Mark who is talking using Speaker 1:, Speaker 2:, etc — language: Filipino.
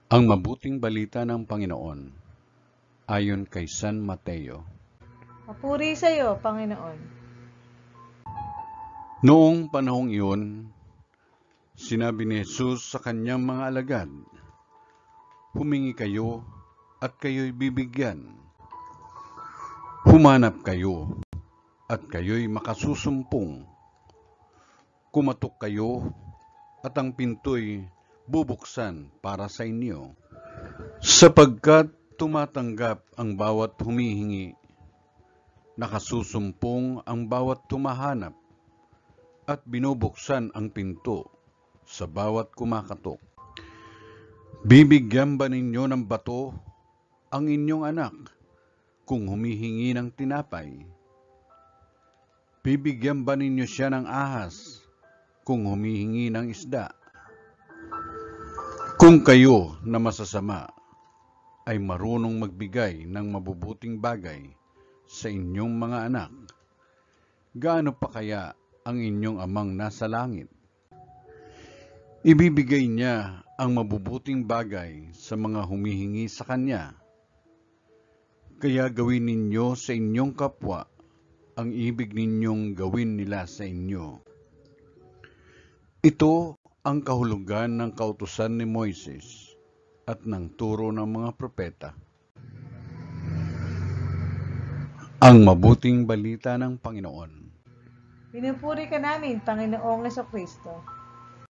Speaker 1: Ang mabuting balita ng Panginoon ayon kay San Mateo.
Speaker 2: Papuri sa iyo, Panginoon.
Speaker 1: Noong panahong iyon, sinabi ni Jesus sa kanyang mga alagad, "Humingi kayo at kayo'y bibigyan. Humanap kayo at kayo'y makasusumpong. Kumatok kayo at ang pinto'y bubuksan para sa inyo. Sapagkat tumatanggap ang bawat humihingi, nakasusumpong ang bawat tumahanap, at binubuksan ang pinto sa bawat kumakatok. Bibigyan ba ninyo ng bato ang inyong anak kung humihingi ng tinapay? Bibigyan ba ninyo siya ng ahas kung humihingi ng isda? Kung kayo na masasama ay marunong magbigay ng mabubuting bagay sa inyong mga anak, gaano pa kaya ang inyong amang nasa langit? Ibibigay niya ang mabubuting bagay sa mga humihingi sa kanya. Kaya gawin ninyo sa inyong kapwa ang ibig ninyong gawin nila sa inyo. Ito ang kahulugan ng kautusan ni Moises at ng turo ng mga propeta. Ang mabuting balita ng Panginoon.
Speaker 2: Pinupuri ka namin, Panginoong Jesucristo.